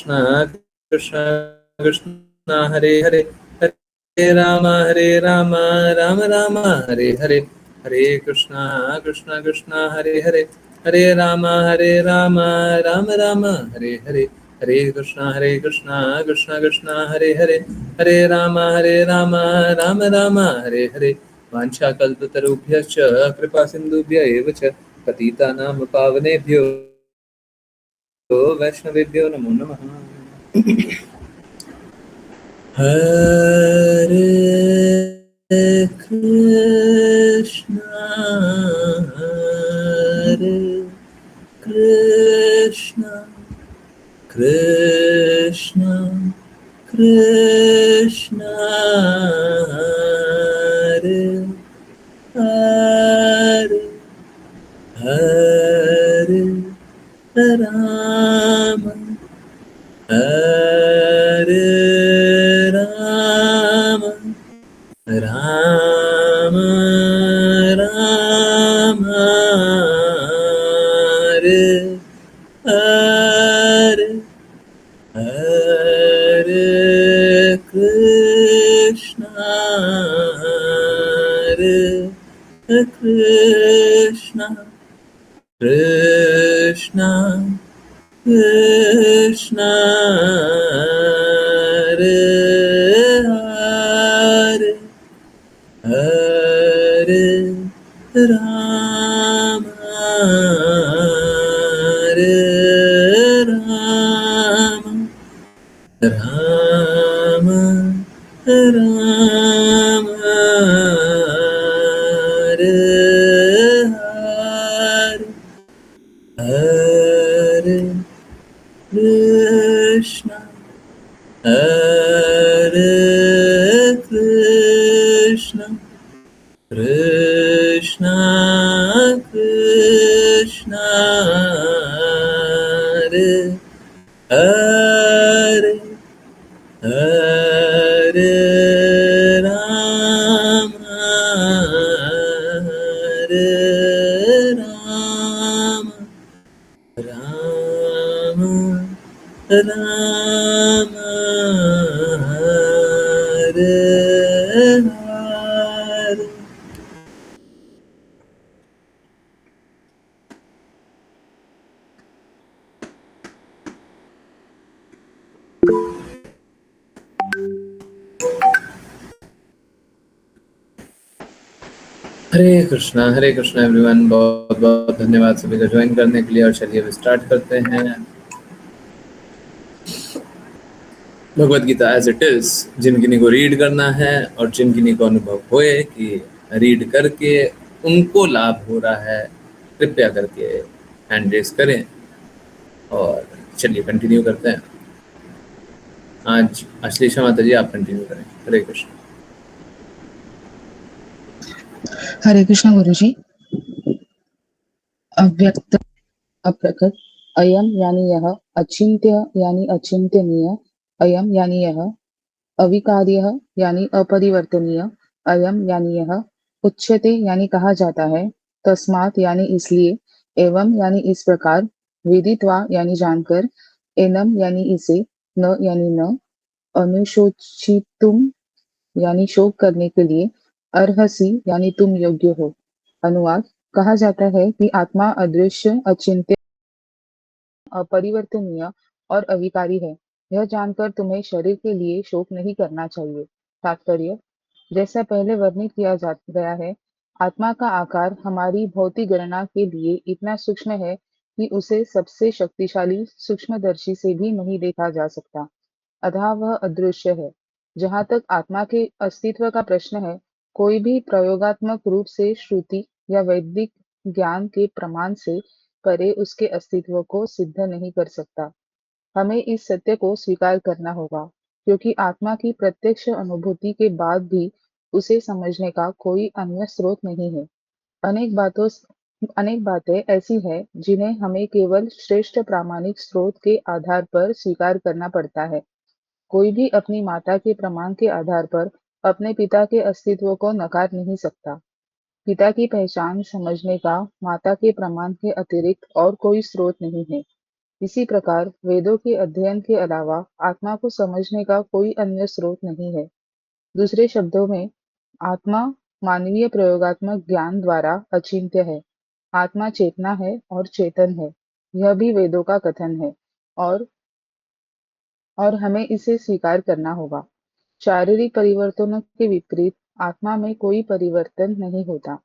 कृष्ण कृष्ण हरे हरे, हरे राम राम राम हरे हरे, हरे कृष्ण कृष्ण हरे हरे, हरे राम राम हरे हरे, हरे कृष्ण कृष्ण कृष्ण हरे हरे, हरे राम राम हरे हरे। वाञ्छाकल्पतरुभ्यश्च कृपा सिन्धुभ्य एव च पतितानां पावनेभ्यो वैष्णवेभ्यो नमो नमः। हरे कृष्णा हरे कृष्णा कृष्णा कृष्णा हरे हरे, हरे राम हरे राम राम राम हरे हरे, हरे कृष्णा हरे कृष्णा कृष्णा कृष्णा हरे हरे, हरे राम हरे राम राम राम हरे हरे, हरे कृष्णा हरे कृष्णा कृष्णा कृष्णा हरे हरे, हरे राम हरे राम राम राम हरे हरे। हरे कृष्णा एवरीवन, बहुत बहुत धन्यवाद सभी का ज्वाइन करने के लिए। और चलिए अब स्टार्ट करते हैं Bhagavad Gita as it is. जिन किन्हीं को रीड करना है और जिन किन्हीं को अनुभव होए कि रीड करके उनको लाभ हो रहा है, कृपया करके हैंड रेस करें और चलिए कंटिन्यू करते हैं। आज अश्लेषा माता जी आप कंटिन्यू करें। हरे कृष्ण। हरे कृष्ण गुरुजी। अव्यक्त अप्रकट अयम यानी यह, अचिंत्य यानी अचिंत्यनीय, अयम यानी यह, अविकार्य यानी अपरिवर्तनीय, अयम यानी यह, उच्यते यानी कहा जाता है, तस्मात् यानी इसलिए, एवं यानी इस प्रकार, विदित्वा यानी जानकर, एनम यानी इसे, न यानी न, अनुशोचितुम यानी शोक करने के लिए, अर्हसि यानी तुम योग्य हो। अनुवाद: कहा जाता है कि आत्मा अदृश्य, अचिंत्य, अपरिवर्तनीय और अविकारी है। यह जानकर तुम्हें शरीर के लिए शोक नहीं करना चाहिए। तात्पर्य: जैसा पहले वर्णित किया गया है, आत्मा का आकार हमारी भौतिक गणना के लिए इतना सूक्ष्म है कि उसे सबसे शक्तिशाली सूक्ष्मदर्शी से भी नहीं देखा जा सकता, अतः वह अदृश्य है। जहाँ तक आत्मा के अस्तित्व का प्रश्न है, कोई भी प्रयोगात्मक रूप से श्रुति या वैदिक ज्ञान के प्रमाण से परे उसके अस्तित्व को सिद्ध नहीं कर सकता। हमें इस सत्य को स्वीकार करना होगा, क्योंकि आत्मा की प्रत्यक्ष अनुभूति के बाद भी उसे समझने का कोई अन्य स्रोत नहीं है। अनेक बातों अनेक बातें ऐसी हैं जिन्हें हमें केवल श्रेष्ठ प्रामाणिक स्रोत के आधार पर स्वीकार करना पड़ता है। कोई भी अपनी माता के प्रमाण के आधार पर अपने पिता के अस्तित्व को नकार नहीं सकता। पिता की पहचान समझने का माता के प्रमाण के अतिरिक्त और कोई स्रोत नहीं है। इसी प्रकार वेदों के अध्ययन के अलावा आत्मा को समझने का कोई अन्य स्रोत नहीं है। दूसरे शब्दों में, आत्मा मानवीय प्रयोगात्मक ज्ञान द्वारा अचिंत्य है। आत्मा चेतना है और चेतन है। यह भी वेदों का कथन है और और हमें इसे स्वीकार करना होगा। शारीरिक परिवर्तनों के विपरीत आत्मा में कोई परिवर्तन नहीं होता।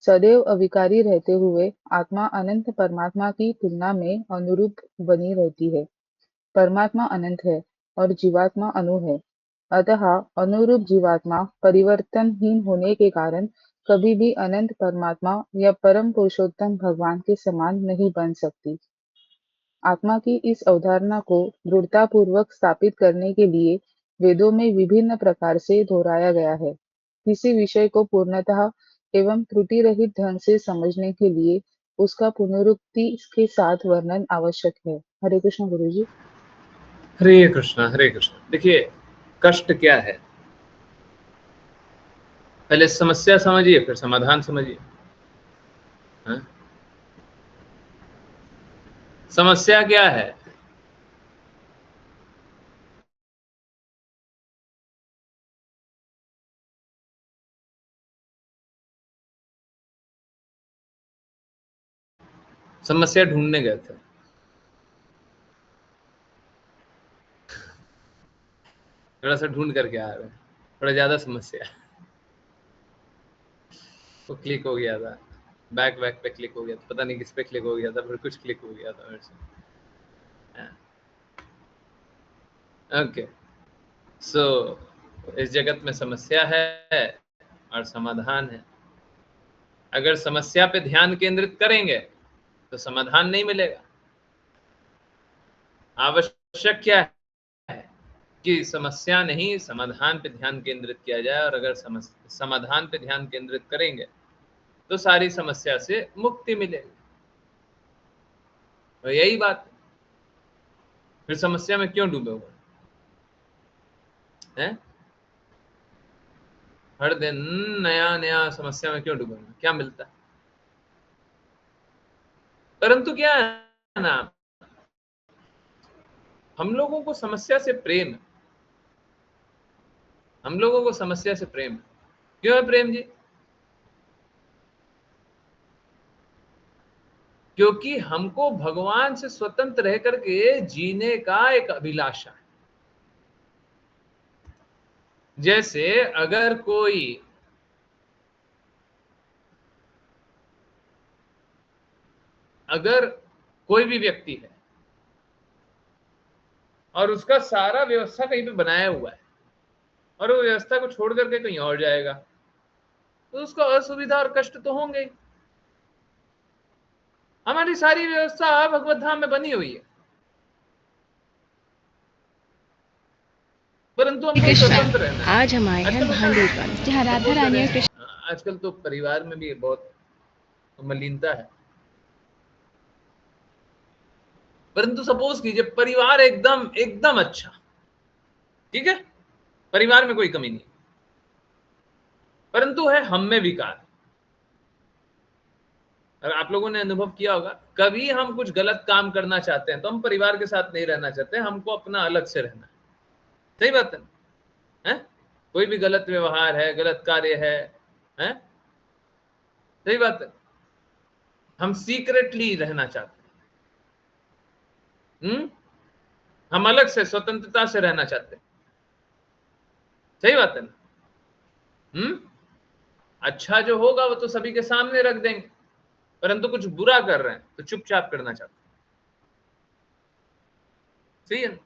सदैव अविकारी रहते हुए आत्मा अनंत परमात्मा की तुलना में अनुरूप बनी रहती है। परमात्मा अनंत है और जीवात्मा अणु है। अतः अनुरूप जीवात्मा परिवर्तनहीन होने के कारण कभी भी अनंत परमात्मा या परम पुरुषोत्तम भगवान के समान नहीं बन सकती। आत्मा की इस अवधारणा को दृढ़तापूर्वक स्थापित करने के लिए वेदों में विभिन्न प्रकार से दोहराया गया है। किसी विषय को पूर्णतः एवं त्रुटि रहित ढंग से समझने के लिए उसका पुनरुक्ति के साथ वर्णन आवश्यक है। हरे कृष्ण गुरुजी। हरे कृष्णा हरे कृष्णा। देखिए, कष्ट क्या है, पहले समस्या समझिए फिर समाधान समझिए। हाँ? समस्या क्या है? समस्या ढूंढने गए थे, थोड़ा सा ढूंढ करके आ रहे हैं, थोड़ा ज्यादा समस्या है। वो क्लिक हो गया था, बैक बैक पे क्लिक हो गया था, पता नहीं किस पे क्लिक हो गया था, फिर कुछ क्लिक हो गया था मेरे से। ओके, सो इस जगत में समस्या है और समाधान है। अगर समस्या पे ध्यान केंद्रित करेंगे तो समाधान नहीं मिलेगा। आवश्यक क्या है कि समस्या नहीं, समाधान पे ध्यान केंद्रित किया जाए, और अगर समाधान पे ध्यान केंद्रित करेंगे तो सारी समस्या से मुक्ति मिलेगी। तो यही बात, फिर समस्या में क्यों डूबे हुए हैं? हर दिन नया नया समस्या में क्यों डूबे हुए हैं? क्या मिलता है? परंतु क्या है ना, हम लोगों को समस्या से प्रेम है। हम लोगों को समस्या से प्रेम है। क्यों है प्रेम जी? क्योंकि हमको भगवान से स्वतंत्र रह करके जीने का एक अभिलाषा है। जैसे अगर कोई भी व्यक्ति है और उसका सारा व्यवस्था कहीं पे बनाया हुआ है और वो व्यवस्था को छोड़ करके कहीं और जाएगा, तो उसको असुविधा और कष्ट तो होंगे ही। हमारी सारी व्यवस्था भगवत धाम में बनी हुई है, परंतु हमको कृष्णा, स्वतंत्र रहना है। आज हम आए हैं आजकल होता भांडुप है, पर जहाँ राधा सपोज रानी और करें, कृष्ण आजकल तो परिवार में भी बहुत मलिनता है, परंतु सपोज कीजिए परिवार एकदम एकदम अच्छा, ठीक है, परिवार में कोई कमी नहीं, परंतु है हम में विकार। और आप लोगों ने अनुभव किया होगा, कभी हम कुछ गलत काम करना चाहते हैं तो हम परिवार के साथ नहीं रहना चाहते, हमको अपना अलग से रहना है। सही बात है, हैं? कोई भी गलत व्यवहार है, गलत कार्य है, हैं? सही बात है, हम सीक्रेटली रहना चाहते हैं। हम अलग से स्वतंत्रता से रहना चाहते हैं। सही बात है ना? अच्छा जो होगा वो तो सभी के सामने रख देंगे, परंतु कुछ बुरा कर रहे हैं तो चुपचाप करना चाहते हैं। सही है ना?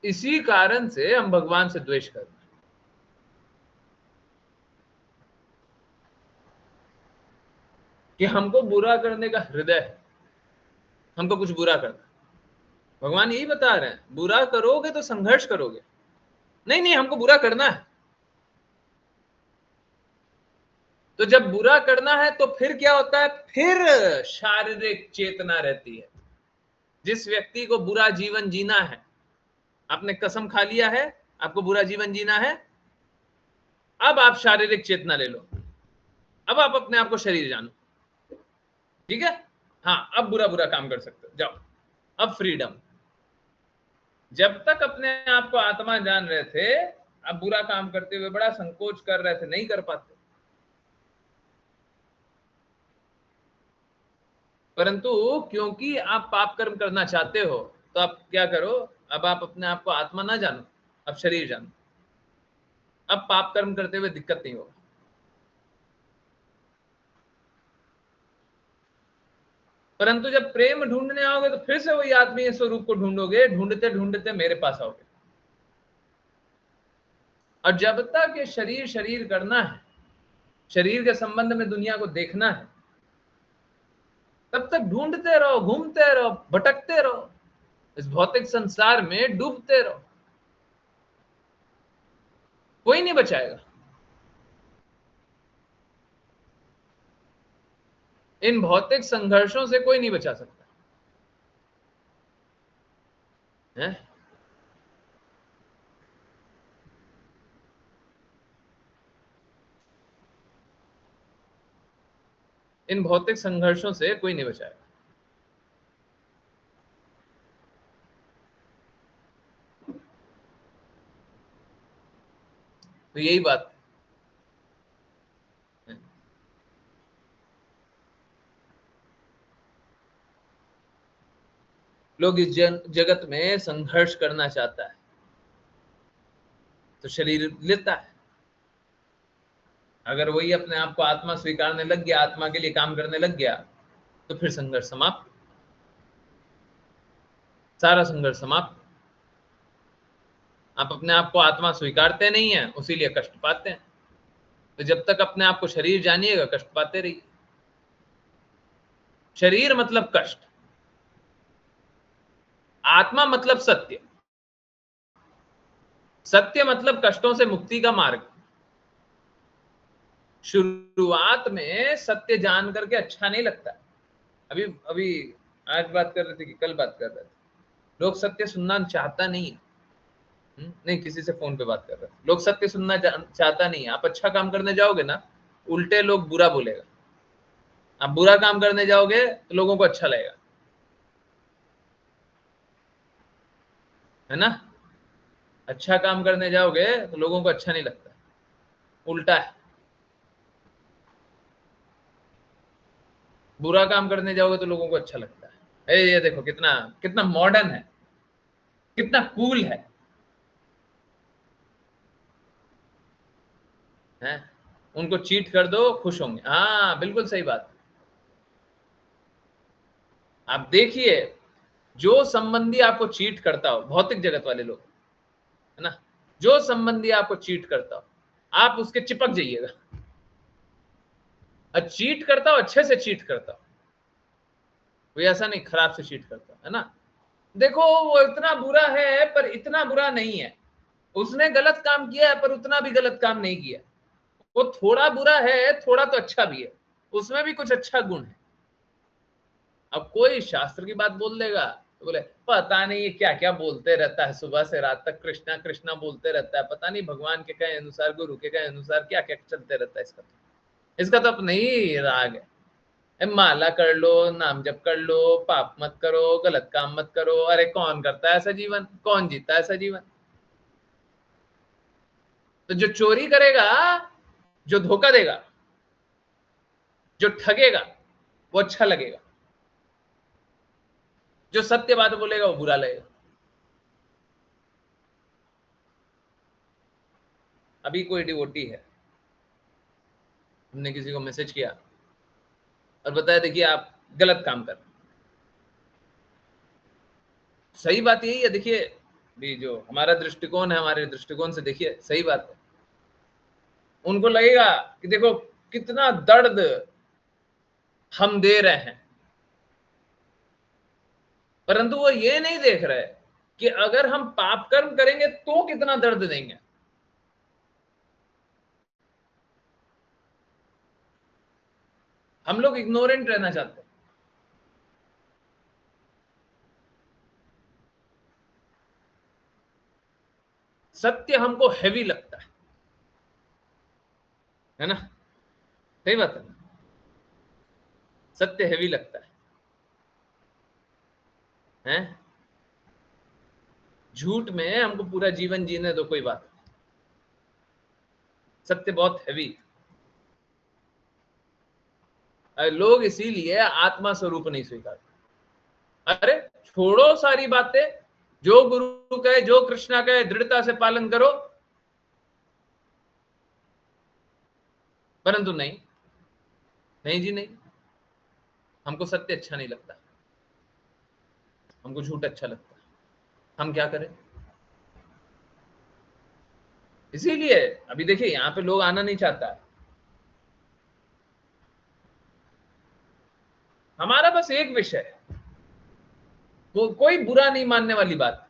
इसी कारण से हम भगवान से द्वेष करते हैं कि हमको बुरा करने का हृदय है, हमको कुछ बुरा करना है। भगवान यही बता रहे हैं, बुरा करोगे तो संघर्ष करोगे। नहीं नहीं, हमको बुरा करना है। तो जब बुरा करना है तो फिर क्या होता है? फिर शारीरिक चेतना रहती है। जिस व्यक्ति को बुरा जीवन जीना है, आपने कसम खा लिया है आपको बुरा जीवन जीना है, अब आप शारीरिक चेतना ले लो, अब आप अपने आप को शरीर जानो। ठीक है, हाँ अब बुरा बुरा काम कर सकते हो, जाओ, अब फ्रीडम। जब तक अपने आप को आत्मा जान रहे थे, अब बुरा काम करते हुए बड़ा संकोच कर रहे थे, नहीं कर पाते। परंतु क्योंकि आप पाप कर्म करना चाहते हो, तो आप क्या करो, अब आप अपने आप को आत्मा ना जानो, अब शरीर जानो। अब पाप कर्म करते हुए दिक्कत नहीं होगा। परंतु जब प्रेम ढूंढने आओगे तो फिर से वही आत्मीय स्वरूप को ढूंढोगे, ढूंढते ढूंढते मेरे पास आओगे। और जब तक ये शरीर शरीर करना है, शरीर के संबंध में दुनिया को देखना है, तब तक ढूंढते रहो, घूमते रहो, भटकते रहो, इस भौतिक संसार में डूबते रहो, कोई नहीं बचाएगा। इन भौतिक संघर्षों से कोई नहीं बचा सकता है। इन भौतिक संघर्षों से कोई नहीं बचाएगा। तो यही बात है। लोग इस जगत में संघर्ष करना चाहता है तो शरीर लेता है। अगर वही अपने आप को आत्मा स्वीकारने लग गया, आत्मा के लिए काम करने लग गया, तो फिर संघर्ष समाप्त, सारा संघर्ष समाप्त। आप अपने आप को आत्मा स्वीकारते नहीं है, उसीलिए कष्ट पाते हैं। तो जब तक अपने आप को शरीर जानिएगा, कष्ट पाते रहिए। शरीर मतलब कष्ट, आत्मा मतलब सत्य, सत्य मतलब कष्टों से मुक्ति का मार्ग। शुरुआत में सत्य जान करके अच्छा नहीं लगता। अभी अभी आज बात कर रहे थे कि कल बात कर रहे थे, लोग सत्य सुनना चाहता नहीं है। नहीं, किसी से फोन पे बात कर रहे थे, लोग सत्य सुनना चाहता नहीं है। आप अच्छा काम करने जाओगे ना, उल्टे लोग बुरा बोलेगा। आप बुरा काम करने जाओगे तो लोगों को अच्छा लगेगा, है ना। अच्छा काम करने जाओगे तो लोगों को अच्छा नहीं लगता, उल्टा है। बुरा काम करने जाओगे तो लोगों को अच्छा लगता है। ये देखो कितना कितना मॉडर्न है, कितना कूल है। उनको चीट कर दो, खुश होंगे। हाँ बिल्कुल सही बात। आप देखिए, जो संबंधी आपको चीट करता हो, भौतिक जगत वाले लोग, है ना, जो संबंधी आपको चीट करता हो, आप उसके चिपक जाइएगा। और चीट करता हो, अच्छे से चीट करता हो, कोई ऐसा नहीं खराब से चीट करता, है ना। देखो वो इतना बुरा है पर इतना बुरा नहीं है, उसने गलत काम किया है पर उतना भी गलत काम नहीं किया। वो थोड़ा बुरा है, थोड़ा तो अच्छा भी है, उसमें भी कुछ अच्छा गुण है। अब कोई शास्त्र की बात बोल देगा तो बोले पता नहीं ये क्या क्या बोलते रहता है, सुबह से रात तक कृष्णा कृष्णा बोलते रहता है, पता नहीं भगवान के कहे अनुसार, गुरु के कहे अनुसार क्या क्या चलते रहता है। इसका तो अपना ही राग है। माला कर लो, नाम जप कर लो, पाप मत करो, गलत काम मत करो। अरे कौन करता है ऐसा जीवन, कौन जीता है ऐसा जीवन। तो जो चोरी करेगा, जो धोखा देगा, जो ठगेगा, वो अच्छा लगेगा। जो सत्य बात बोलेगा वो बुरा लगेगा। अभी कोई डिवोटी है, हमने किसी को मैसेज किया और बताया देखिए आप गलत काम कर रहे हैं। सही बात यही है, देखिए भी जो हमारा दृष्टिकोण है, हमारे दृष्टिकोण से देखिए सही बात है। उनको लगेगा कि देखो कितना दर्द हम दे रहे हैं, परंतु वो ये नहीं देख रहे कि अगर हम पाप कर्म करेंगे तो कितना दर्द देंगे। हम लोग इग्नोरेंट रहना चाहते हैं। सत्य हमको हैवी लगता है ना। सही बात है। सत्य हैवी लगता है? झूठ में हमको पूरा जीवन जीने दो, कोई बात नहीं, सत्य बहुत हैवी। लोग इसीलिए आत्मा स्वरूप नहीं स्वीकारते। अरे छोड़ो सारी बातें, जो गुरु कहे, जो कृष्णा कहे, दृढ़ता से पालन करो, परंतु नहीं, नहीं जी नहीं, हमको सत्य अच्छा नहीं लगता, हमको झूठ अच्छा लगता है, हम क्या करें? इसीलिए अभी देखिए यहाँ पे लोग आना नहीं चाहता। हमारा बस एक विषय है, वो कोई बुरा नहीं मानने वाली बात।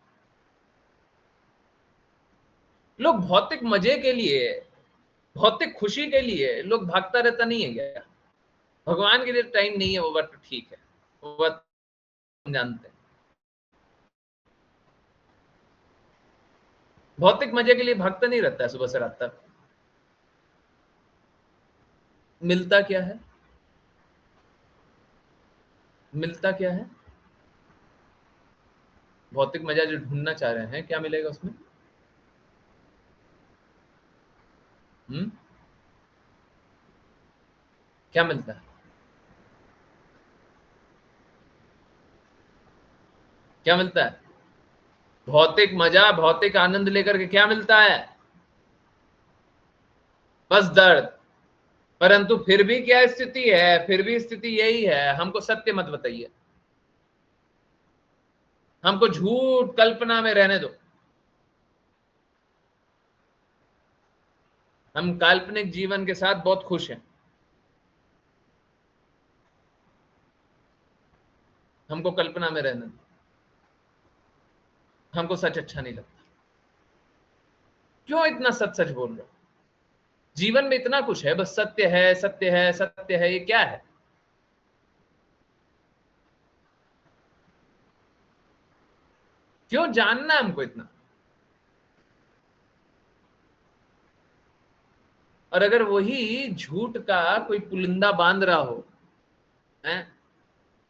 लोग भौतिक मजे के लिए, भौतिक खुशी के लिए लोग भागता रहता नहीं है क्या? भगवान के लिए टाइम नहीं है, वो बात तो ठीक है, वो बात हम जानते हैं। भौतिक मजे के लिए भागता नहीं रहता है सुबह से रात तक। मिलता क्या है? मिलता क्या है? भौतिक मजा जो ढूंढना चाह रहे हैं, क्या मिलेगा उसमें? क्या मिलता है? क्या मिलता है? भौतिक मजा, भौतिक आनंद लेकर के क्या मिलता है? बस दर्द। परंतु फिर भी क्या स्थिति है? फिर भी स्थिति यही है, हमको सत्य मत बताइए, हमको झूठ कल्पना में रहने दो। हम काल्पनिक जीवन के साथ बहुत खुश हैं, हमको कल्पना में रहने दो, हमको सच अच्छा नहीं लगता। क्यों इतना सच सच बोल रहे हो? जीवन में इतना कुछ है, बस सत्य है, सत्य है, सत्य है, ये क्या है? क्यों जानना है हमको इतना? और अगर वही झूठ का कोई पुलिंदा बांध रहा हो, है,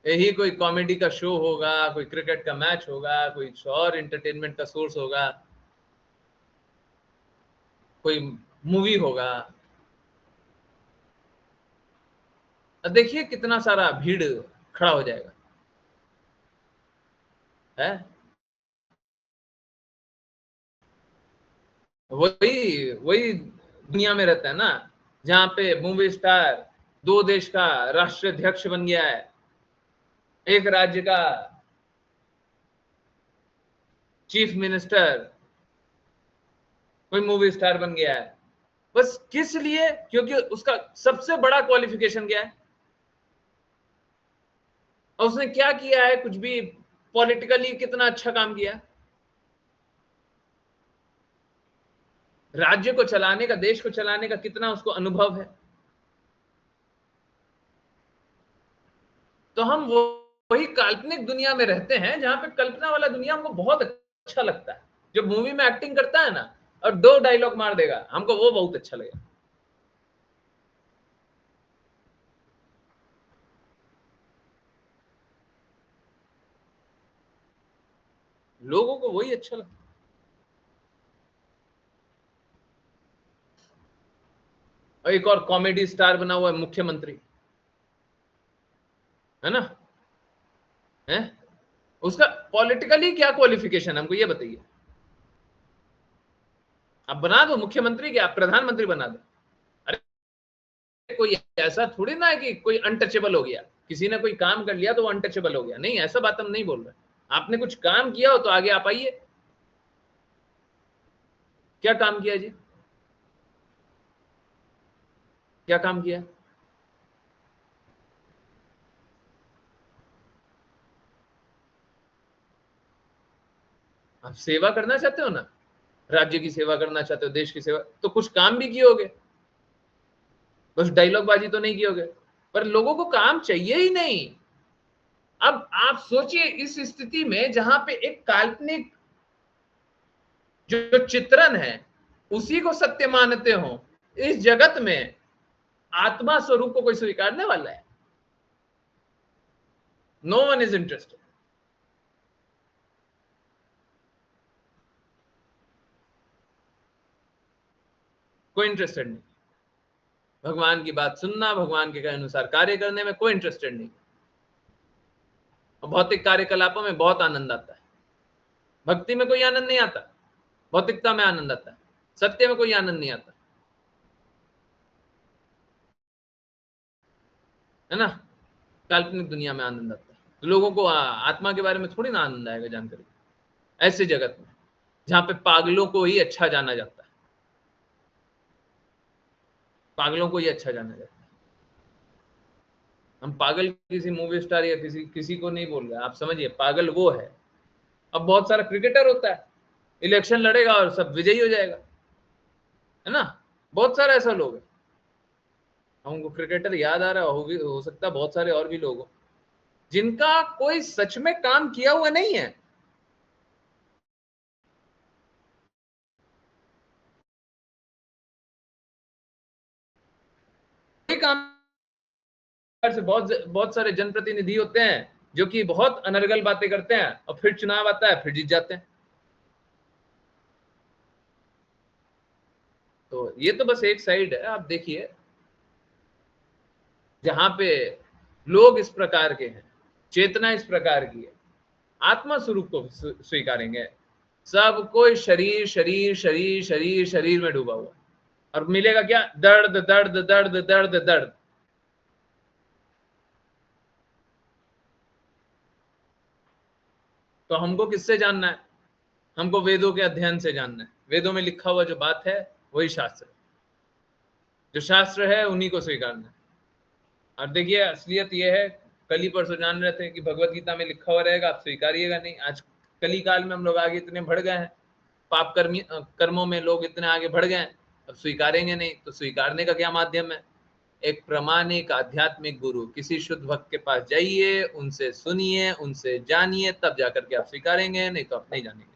यही कोई कॉमेडी का शो होगा, कोई क्रिकेट का मैच होगा, कोई और एंटरटेनमेंट का सोर्स होगा, कोई मूवी होगा, देखिए कितना सारा भीड़ खड़ा हो जाएगा, है? वही वही दुनिया में रहता है ना, जहां पे मूवी स्टार दो देश का राष्ट्राध्यक्ष बन गया है, एक राज्य का चीफ मिनिस्टर, कोई मूवी स्टार बन गया है। बस किस लिए? क्योंकि उसका सबसे बड़ा क्वालिफिकेशन क्या है, और उसने क्या किया है? कुछ भी पॉलिटिकली कितना अच्छा काम किया, राज्य को चलाने का, देश को चलाने का कितना उसको अनुभव है। तो हम वही काल्पनिक दुनिया में रहते हैं, जहां पे कल्पना वाला दुनिया हमको बहुत अच्छा लगता है। जब मूवी में एक्टिंग करता है ना और दो डायलॉग मार देगा, हमको वो बहुत अच्छा लगेगा। लोगों को वही अच्छा लगता है। और एक और कॉमेडी स्टार बना हुआ है मुख्यमंत्री, है ना? है? उसका पॉलिटिकली क्या क्वालिफिकेशन है, हमको ये बताइए। आप बना दो मुख्यमंत्री, क्या आप प्रधानमंत्री बना दो। अरे कोई ऐसा थोड़ी ना है कि कोई अनटचेबल हो गया, किसी ने कोई काम कर लिया तो वो अनटचेबल हो गया, नहीं, ऐसा बात हम नहीं बोल रहे। आपने कुछ काम किया हो तो आगे आप आइए। क्या काम किया जी? क्या काम किया? आप सेवा करना चाहते हो ना, राज्य की सेवा करना चाहते हो, देश की सेवा, तो कुछ काम भी किए होगे, बस डायलॉग बाजी तो नहीं किए होगे। पर लोगों को काम चाहिए ही नहीं। अब आप सोचिए इस स्थिति में जहां पे एक काल्पनिक जो चित्रण है उसी को सत्य मानते हो, इस जगत में आत्मा स्वरूप को कोई स्वीकारने वाला है? No one is interested. कोई इंटरेस्टेड नहीं। भगवान की बात सुनना, भगवान के अनुसार कार्य करने में कोई इंटरेस्टेड नहीं। भौतिक कार्यकलापों में बहुत आनंद आता है, भक्ति में कोई आनंद नहीं आता, भौतिकता में आनंद आता है, सत्य में कोई आनंद नहीं आता, है ना। काल्पनिक दुनिया में आनंद आता है। तो लोगों को आत्मा के बारे में थोड़ी ना आनंद आएगा जानकर, ऐसे जगत में जहां पे पागलों को ही अच्छा जाना जाता है, पागलों को ही अच्छा जाना जाता है। हम पागल किसी मूवी स्टार या किसी को नहीं बोल रहे, आप समझिए, पागल वो है। अब बहुत सारा क्रिकेटर होता है, इलेक्शन लड़ेगा और सब विजयी हो जाएगा, है ना। बहुत सारा ऐसा लोग है, हमको क्रिकेटर याद आ रहा हो सकता है बहुत सारे और भी लोग हो जिनका कोई सच में काम किया हुआ नहीं है, कोई काम से बहुत सारे जनप्रतिनिधि होते हैं जो कि बहुत अनर्गल बातें करते हैं और फिर चुनाव आता है फिर जीत जाते हैं। तो ये तो बस एक साइड है। आप देखिए जहां पे लोग इस प्रकार के हैं, चेतना इस प्रकार की है, आत्मा स्वरूप को स्वीकारेंगे। सब कोई शरीर शरीर शरीर शरीर शरीर में डूबा हुआ, और मिलेगा क्या? दर्द दर्द दर्द दर्द दर्द। तो हमको किससे जानना है? हमको वेदों के अध्ययन से जानना है। वेदों में लिखा हुआ जो बात है वही शास्त्र है, जो शास्त्र है उन्हीं को स्वीकारना है। और देखिए असलियत ये है, कल ही परसों जान रहे थे कि भगवत गीता में लिखा हुआ रहेगा, आप स्वीकारिएगा नहीं। आज कली काल में हम लोग आगे इतने बढ़ गए हैं, पाप कर्मों में लोग इतने आगे बढ़ गए हैं, अब स्वीकारेंगे नहीं। तो स्वीकारने का क्या माध्यम है? एक प्रामाणिक आध्यात्मिक गुरु, किसी शुद्ध भक्त के पास जाइए, उनसे सुनिए, उनसे जानिए, तब जाकर के आप स्वीकारेंगे, नहीं तो आप नहीं जानेंगे।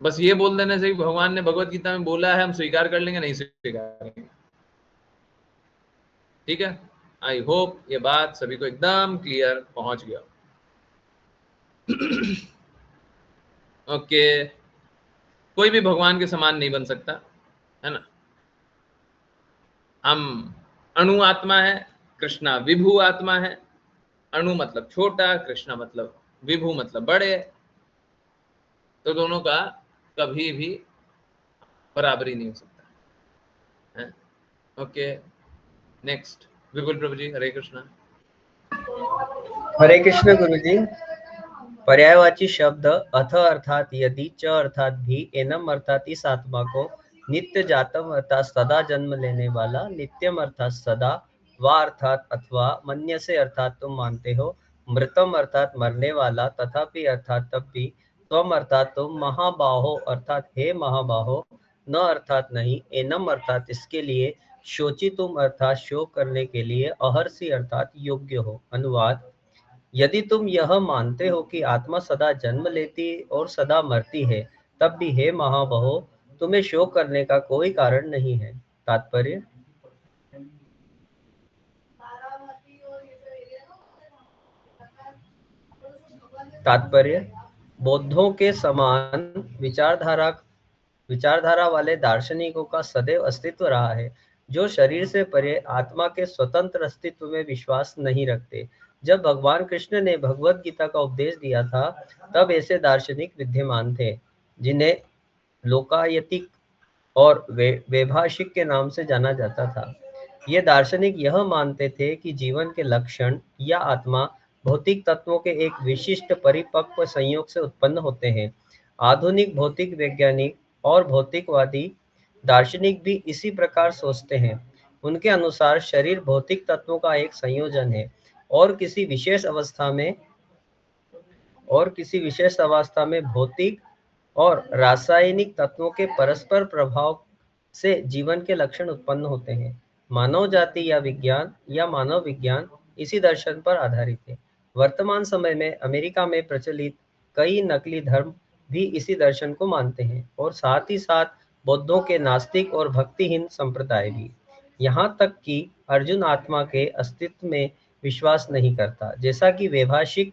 बस ये बोल देने से भगवान ने भगवत गीता में बोला है हम स्वीकार कर लेंगे, नहीं स्वीकारेंगे। ठीक है, आई होप ये बात सभी को एकदम क्लियर पहुंच गया। ओके, कोई भी भगवान के समान नहीं बन सकता, है ना। हम अणु आत्मा है, कृष्णा विभु आत्मा है। अणु मतलब छोटा, कृष्णा मतलब विभु मतलब बड़े। तो दोनों का कभी भी बराबरी नहीं हो सकता है। ओके, नेक्स्ट विपुल प्रभु जी, हरे कृष्णा। हरे कृष्ण गुरुजी। पर्यायवाची शब्द अथ अर्थात यदि, च अर्थात भी, एनम अर्थात इस आत्मा को, नित्य जातम अर्थात सदा जन्म लेने वाला, नित्यम अर्थात सदा, वा अर्थात अथवा, मन्यसे अर्थात तुम मानते हो, मृतम अर्थात मरने वाला, तथापि अर्थात तब भी, त्वम अर्थात तुम, महाबाहो अर्थात हे महाबाहो, न अर्थात नहीं, एनम अर्थात इसके लिए, शोची तुम अर्थात शोक करने के लिए, अहर्षि अर्थात योग्य हो। अनुवाद: यदि तुम यह मानते हो कि आत्मा सदा जन्म लेती और सदा मरती है, तब भी हे महाबाहो, तुम्हें शोक करने का कोई कारण नहीं है। तात्पर्य: बौद्धों के समान विचारधारा वाले दार्शनिकों का सदैव अस्तित्व रहा है, जो शरीर से परे आत्मा के स्वतंत्र अस्तित्व में विश्वास नहीं रखते। जब भगवान कृष्ण ने भगवत गीता का उपदेश दिया था, तब ऐसे दार्शनिक विद्यमान थे, जिन्हें लोकायतिक और वैभाषिक के नाम से जाना जाता था। ये दार्शनिक यह मानते थे कि जीवन के लक्षण या आत्मा भौतिक तत्वों के एक विशिष्ट परिपक्व संयोग से उत्पन्न होते हैं। आधुनिक भौतिक वैज्ञानिक और भौतिकवादी दार्शनिक भी इसी प्रकार सोचते हैं। उनके अनुसार शरीर भौतिक तत्वों का एक संयोजन है और किसी विशेष अवस्था में भौतिक और रासायनिक तत्वों के परस्पर प्रभाव से जीवन के लक्षण उत्पन्न होते हैं। मानव जाति या मानव विज्ञान इसी दर्शन पर आधारित है। वर्तमान समय में अमेरिका में प्रचलित कई नकली धर्म भी इसी दर्शन को मानते हैं, और साथ ही साथ बौद्धों के नास्तिक और भक्तिहीन संप्रदाय भी। यहाँ तक कि अर्जुन आत्मा के अस्तित्व में विश्वास नहीं करता, जैसा कि वैभाषिक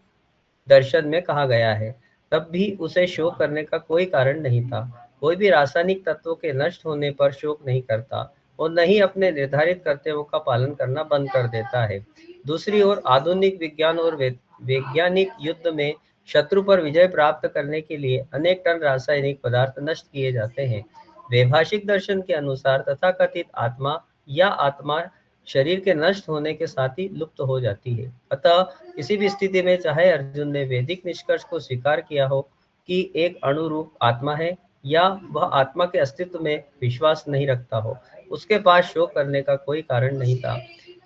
दर्शन में कहा गया है, तब भी उसे शोक करने का कोई कारण नहीं था। कोई भी रासायनिक तत्वों के नष्ट होने पर शोक नहीं करता और न ही अपने निर्धारित कर्तव्यों का पालन करना बंद कर देता है। दूसरी ओर आधुनिक विज्ञान और वैज्ञानिक युद्ध में शत्रु पर विजय प्राप्त करने के लिए अनेक टन रासायनिक पदार्थ नष्ट किए जाते हैं। वैभाषिक दर्शन के अनुसार तथाकथित आत्मा या आत्मा शरीर के नष्ट होने के साथ ही लुप्त हो जाती है। अतः किसी भी स्थिति में चाहे अर्जुन ने वैदिक निष्कर्ष को स्वीकार किया हो कि एक अणुरूप आत्मा है, या वह आत्मा के अस्तित्व में विश्वास नहीं रखता हो, उसके पास शोक करने का कोई कारण नहीं था।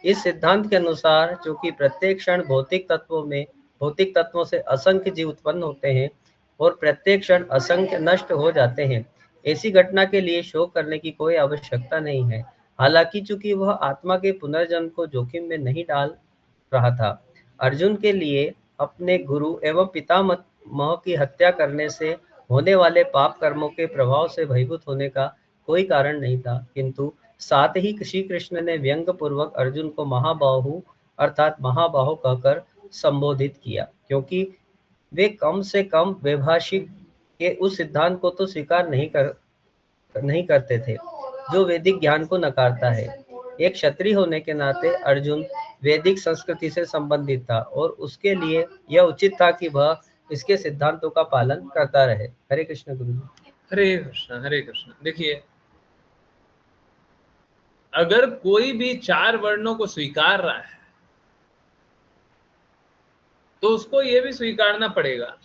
इस सिद्धांत के अनुसार चूंकि प्रत्येक क्षण भौतिक तत्वों से असंख्य जीव उत्पन्न होते हैं और प्रत्येक क्षण असंख्य नष्ट हो जाते हैं, ऐसी घटना के लिए शोक करने की कोई आवश्यकता नहीं है। हालांकि चूंकि वह आत्मा के पुनर्जन्म को जोखिम में नहीं डाल रहा था, अर्जुन के लिए अपने गुरु एवं पितामह की हत्या करने से होने वाले पाप कर्मों के प्रभाव से भयभीत होने का कोई कारण नहीं था। किंतु साथ ही श्री कृष्ण ने व्यंग पूर्वक अर्जुन को महाबाहु अर्थात महाबाहु कहकर संबोधित किया, क्योंकि वे कम से कम वैभाषिक के उस सिद्धांत को तो स्वीकार नहीं करते थे जो वैदिक ज्ञान को नकारता है। एक क्षत्रिय होने के नाते अर्जुन वैदिक संस्कृति से संबंधित था और उसके लिए यह उचित था कि वह इसके सिद्धांतों का पालन करता रहे। हरे कृष्ण गुरु जी। हरे कृष्ण हरे कृष्ण। देखिए, अगर कोई भी 4 वर्णों को स्वीकार रहा है तो उसको यह भी स्वीकारना पड़ेगा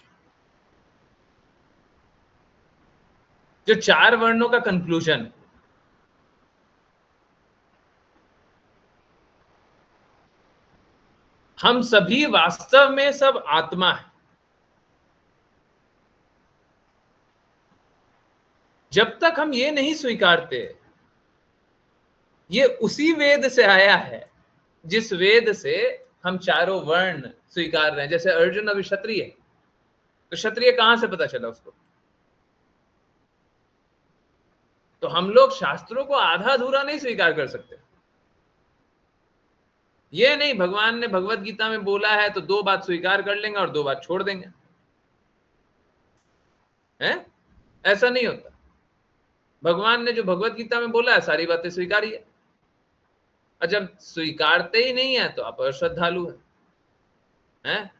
जो 4 वर्णों का कंक्लूजन, हम सभी वास्तव में सब आत्मा है। जब तक हम ये नहीं स्वीकारते, ये उसी वेद से आया है जिस वेद से हम चारों वर्ण स्वीकार रहे हैं। जैसे अर्जुन अभी क्षत्रिय है, तो क्षत्रिय कहां से पता चला उसको? तो हम लोग शास्त्रों को आधा अधूरा नहीं स्वीकार कर सकते। ये नहीं भगवान ने भगवत गीता में बोला है तो 2 बात स्वीकार कर लेंगे और 2 बात छोड़ देंगे, हैं? ऐसा नहीं होता। भगवान ने जो भगवत गीता में बोला है सारी बातें स्वीकारिए, और जब स्वीकारते ही नहीं है तो आप अश्रद्धालु हैं।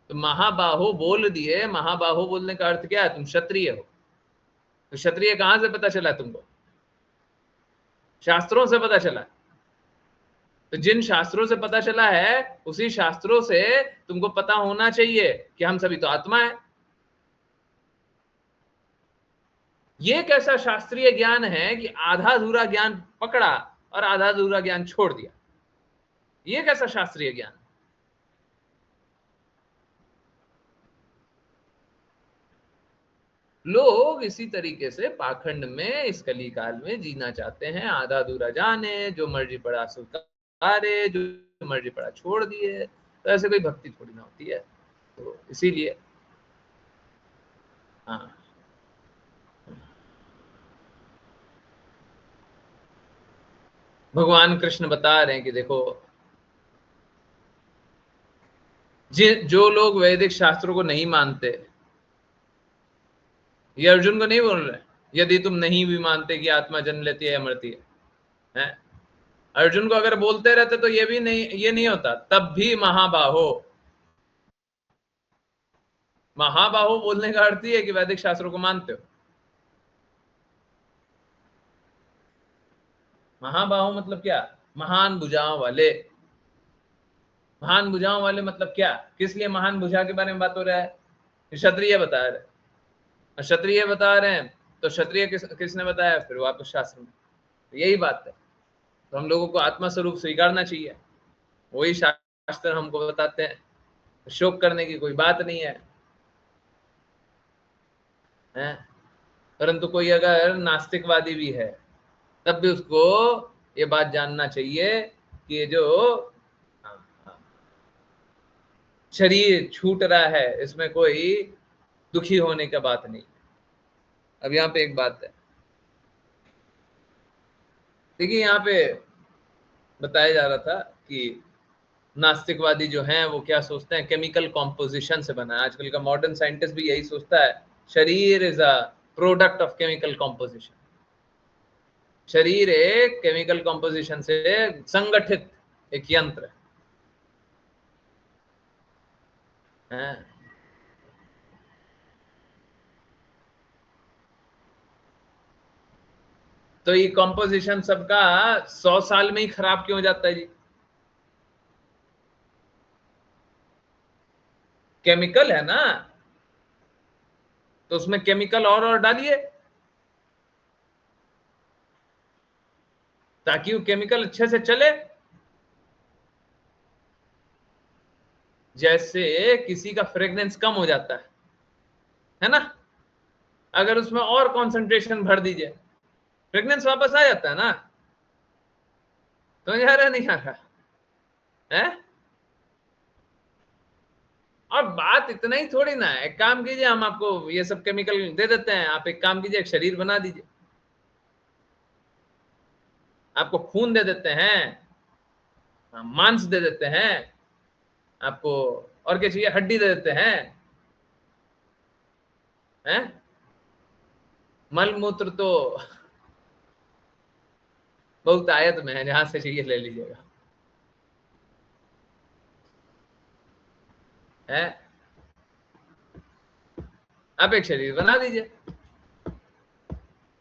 तो महाबाहो बोल दिए, महाबाहो बोलने का अर्थ क्या है? तुम क्षत्रिय हो। तो क्षत्रिय कहां से पता चला तुमको? शास्त्रों से पता चला। तो जिन शास्त्रों से पता चला है उसी शास्त्रों से तुमको पता होना चाहिए कि हम सभी तो आत्मा है। ये कैसा शास्त्रीय ज्ञान है कि आधा अधूरा ज्ञान पकड़ा और आधा अधूरा ज्ञान छोड़ दिया? ये कैसा शास्त्रीय ज्ञान? लोग इसी तरीके से पाखंड में इस कली काल में जीना चाहते हैं। आधा अधूरा जाने, जो मर्जी पड़ा स्वीकारे, जो मर्जी पड़ा छोड़ दिए। तो ऐसे कोई भक्ति थोड़ी ना होती है। तो इसीलिए हाँ, भगवान कृष्ण बता रहे हैं कि देखो, जो लोग वैदिक शास्त्रों को नहीं मानते, ये अर्जुन को नहीं बोल रहे, यदि तुम नहीं भी मानते कि आत्मा जन्म लेती है या मरती है? अर्जुन को अगर बोलते रहते तो ये नहीं होता। तब भी महाबाहो, महाबाहो बोलने का अर्थ ही है कि वैदिक शास्त्रों को मानते हो। महाबाहो मतलब क्या? महान भुजाओं वाले। महान भुजाओं वाले मतलब क्या? किस लिए महान भुजा के बारे में बात हो रहा है? क्षत्रिय बता रहे हैं, और क्षत्रिय बता रहे हैं तो क्षत्रिय किसने बताया? फिर वापस शास्त्र में। तो यही बात है। तो हम लोगों को आत्मा स्वरूप स्वीकारना चाहिए, वही शास्त्र हमको बताते हैं। शोक करने की कोई बात नहीं है, हैं? परंतु कोई अगर नास्तिकवादी भी है तब भी उसको ये बात जानना चाहिए कि ये जो शरीर छूट रहा है इसमें कोई दुखी होने का बात नहीं। अब यहाँ पे एक बात है, देखिए यहाँ पे बताया जा रहा था कि नास्तिकवादी जो हैं वो क्या सोचते हैं, केमिकल कॉम्पोजिशन से बना है। आजकल का मॉडर्न साइंटिस्ट भी यही सोचता है, शरीर is a product of chemical composition. शरीर एक केमिकल कॉम्पोजिशन से संगठित एक यंत्र है। तो ये कॉम्पोजिशन सबका 100 साल में ही खराब क्यों हो जाता है जी? केमिकल है ना, तो उसमें केमिकल और डालिए ताकि वो केमिकल अच्छे से चले। जैसे किसी का फ्रेग्रेंस कम हो जाता है ना, अगर उसमें और कंसंट्रेशन भर दीजिए, फ्रेग्रेंस वापस आ जाता है ना। तो आ रहा नहीं आ रहा है? और बात इतना ही थोड़ी ना है। एक काम कीजिए, हम आपको ये सब केमिकल दे देते हैं, आप एक काम कीजिए, एक शरीर बना दीजिए। आपको खून दे देते हैं, मांस दे देते हैं, आपको और क्या चाहिए, हड्डी दे देते हैं, मल मूत्र तो बहुत आयत में है, जहां से चाहिए ले लीजिएगा। है आप एक शरीर बना दीजिए,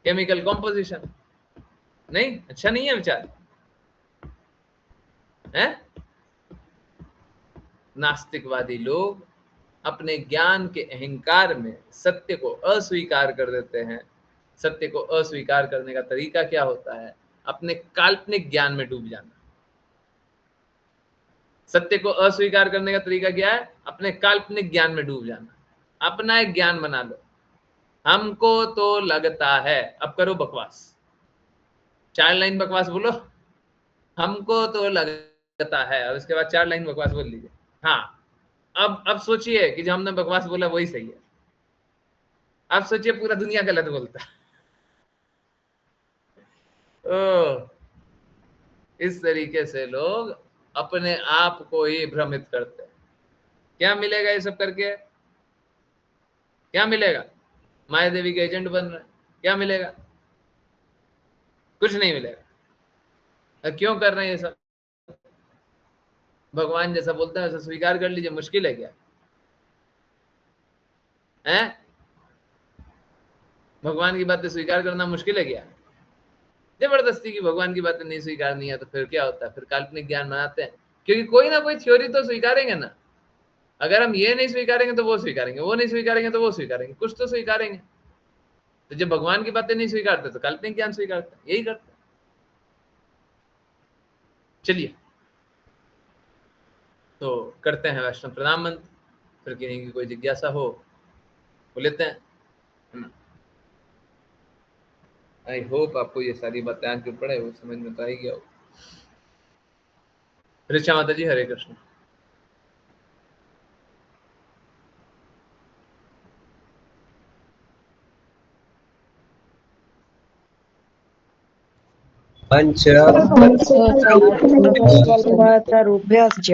केमिकल कॉम्पोजिशन। नहीं अच्छा नहीं है विचार है? नास्तिकवादी लोग अपने ज्ञान के अहंकार में सत्य को अस्वीकार कर देते हैं। सत्य को अस्वीकार करने का तरीका क्या होता है? अपने काल्पनिक ज्ञान में डूब जाना। सत्य को अस्वीकार करने का तरीका क्या है? अपने काल्पनिक ज्ञान में डूब जाना। अपना एक ज्ञान बना लो, हमको तो लगता है, अब करो बकवास, 4 लाइन बकवास बोलो, हमको तो लगता है, और उसके बाद 4 लाइन बकवास बोल लीजिए। हाँ, अब सोचिए कि जो हमने बकवास बोला वही सही है। अब सोचिए पूरा दुनिया गलत बोलता है। इस तरीके से लोग अपने आप को ही भ्रमित करते हैं। क्या मिलेगा ये सब करके? क्या मिलेगा? माया देवी के एजेंट बन रहे हैं, क्या मिलेगा? कुछ नहीं मिलेगा। क्यों कर रहे हैं ये सब? भगवान जैसा बोलते हैं वैसा स्वीकार कर लीजिए, मुश्किल है क्या है? भगवान की बातें स्वीकार करना मुश्किल है क्या? जबरदस्ती की भगवान की बातें नहीं स्वीकारनी है तो फिर क्या होता है? फिर काल्पनिक ज्ञान बनाते हैं, क्योंकि कोई ना कोई थ्योरी तो स्वीकारेंगे ना। अगर हम ये नहीं स्वीकारेंगे तो वो स्वीकारेंगे, वो नहीं स्वीकारेंगे तो वो स्वीकारेंगे, कुछ तो स्वीकारेंगे। तो जब भगवान की बातें नहीं स्वीकारते तो काल्पनिक ज्ञान स्वीकारते, यही करते। चलिए तो करते हैं वैष्णव प्रणाम मंत्र, फिर किसी की कोई जिज्ञासा हो वो लेते हैं। आई होप आपको ये सारी बातें आज जो पढ़े वो समझ में तो आई गया हो। ऋचा माता जी, हरे कृष्ण। पंचरूभ्यश्च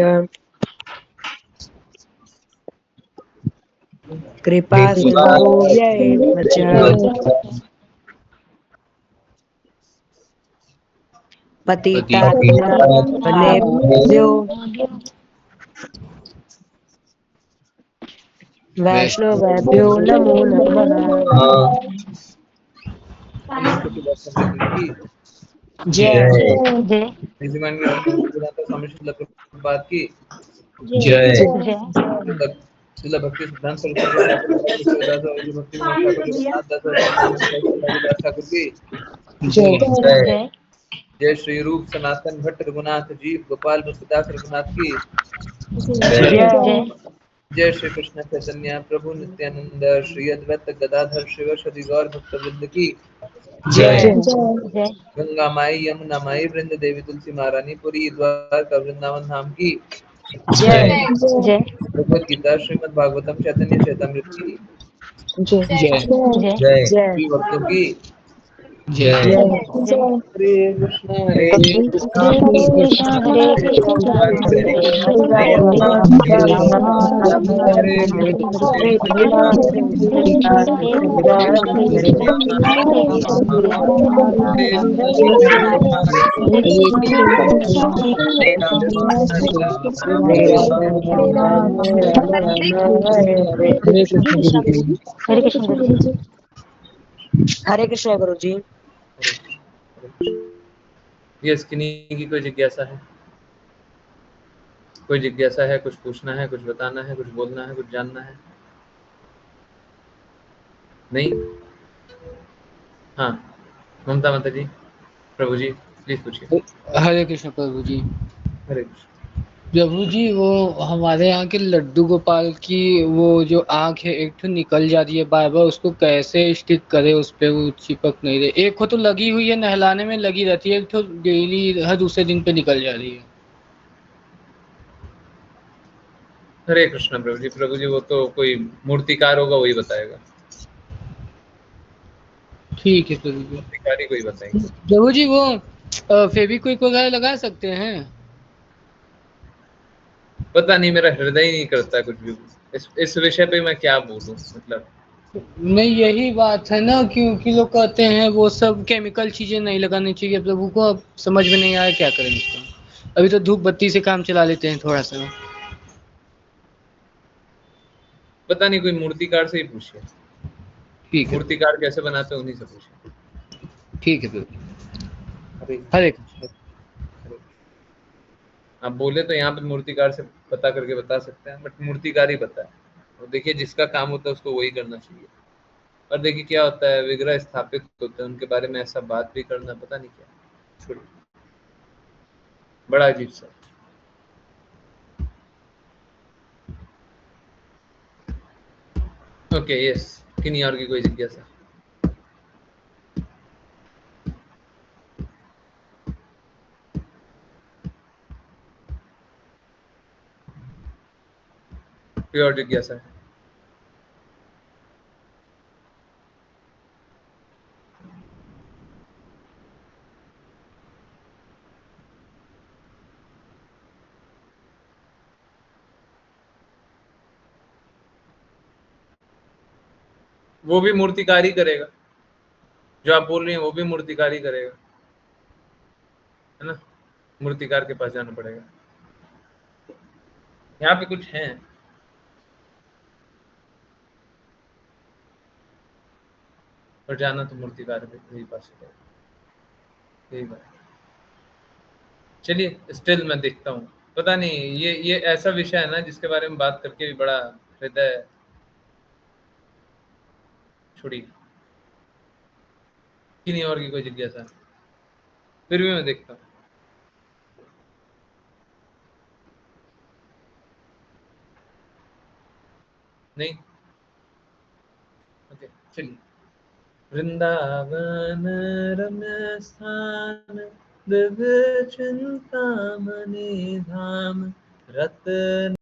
कृपा सिन्धुभ्यैव च पतितानेभ्यो वैष्णवेभ्यो नमो नमः। जय की जय श्रील भक्ति सिद्धांत सरस्वती भक्ति ठाकुर की जय जय श्री रूप सनातन भट्ट रघुनाथ जी, गोपाल मुस्ताक रघुनाथ की जय जय श्री कृष्ण चैतन्य प्रभु नित्यानंद श्री अद्वैत गदाधर शिव गौर भक्तवृंद की जय गंगा माई यमुना माई वृंद देवी तुलसी महारानी पुरी द्वारका वृंदावन धाम की जय भगवद गीता श्रीमद् भागवतम चैतन्य चैतामृत की जय श्री भक्तों की जय जय हरे कृष्ण हरे कृष्ण कृष्ण हरे कृष्ण हरे हरे राम राम हरे राम हरे हरे हरे राम हरे हरे कृष्ण गुरु जी। हरे कृष्ण गुरु जी। यस, किन्हीं की कोई जिज्ञासा है? कोई जिज्ञासा है? कुछ पूछना है, कुछ बताना है, कुछ बोलना है, कुछ जानना है? नहीं? हाँ, ममता माता जी, प्रभु जी, प्लीज पूछिए। हरे कृष्ण प्रभु जी। हरे कृष्ण। प्रभु जी, वो हमारे यहाँ के लड्डू गोपाल की वो जो आंख है एक तो निकल जा रही है बार बार, उसको कैसे स्टिक करे? उस पे वो चिपक नहीं रहे। एक को तो लगी हुई है, नहलाने में लगी रहती है, एक तो डेली हर दूसरे दिन पे निकल जा रही है। हरे कृष्ण प्रभु जी। प्रभु जी, वो तो कोई मूर्तिकार होगा, वही बताएगा। ठीक है प्रभु जी। मूर्तिकार ही कोई बताएंगे। प्रभु जी, वो फेविक्विक वगैरह लगा सकते हैं? पता नहीं, मेरा हृदय ही नहीं करता कुछ भी। इस विषय पे मैं क्या बोलूं, मतलब। नहीं, यही बात है ना, क्योंकि लोग कहते हैं वो सब केमिकल चीजें नहीं लगानी चाहिए प्रभु को। अब समझ में नहीं आया क्या करें इसका। अभी तो धूप बत्ती से काम चला लेते हैं थोड़ा सा। पता नहीं, कोई मूर्तिकार से ही पूछिए। ठीक है, मूर्तिकार कैसे बनाते हैं, उन्हीं से पूछिए। ठीक है प्रभु। हरे हरे हरे- हरे। आप बोले तो यहाँ पे मूर्तिकार से पता करके बता सकते हैं, बट मूर्तिकार ही बताए। और देखिए, जिसका काम होता है उसको वही करना चाहिए। और देखिए क्या होता है, विग्रह स्थापित होते हैं, उनके बारे में ऐसा बात भी करना, पता नहीं क्या। छोड़िए, बड़ा अजीब सा। ओके, यस, किन्हीं और की कोई जिज्ञासा? कोई और जिज्ञासा है? वो भी मूर्तिकार ही करेगा। जो आप बोल रही हैं वो भी मूर्तिकार ही करेगा, है ना? मूर्तिकार के पास जाना पड़ेगा। यहाँ पे कुछ है, पर जाना तो मूर्तिकार के ही पास पड़ेगा। यही बात। चलिए, स्टिल मैं देखता हूँ। पता नहीं, ये ऐसा विषय है ना जिसके बारे में बात करके भी बड़ा हृदय। छोड़िए, किन्हीं और की कोई जिज्ञासा है? फिर भी मैं देखता हूँ। नहीं? ओके, चलिए। वृंदावन रम्य स्थान, दिव्य चिंतामणि धाम, रत्न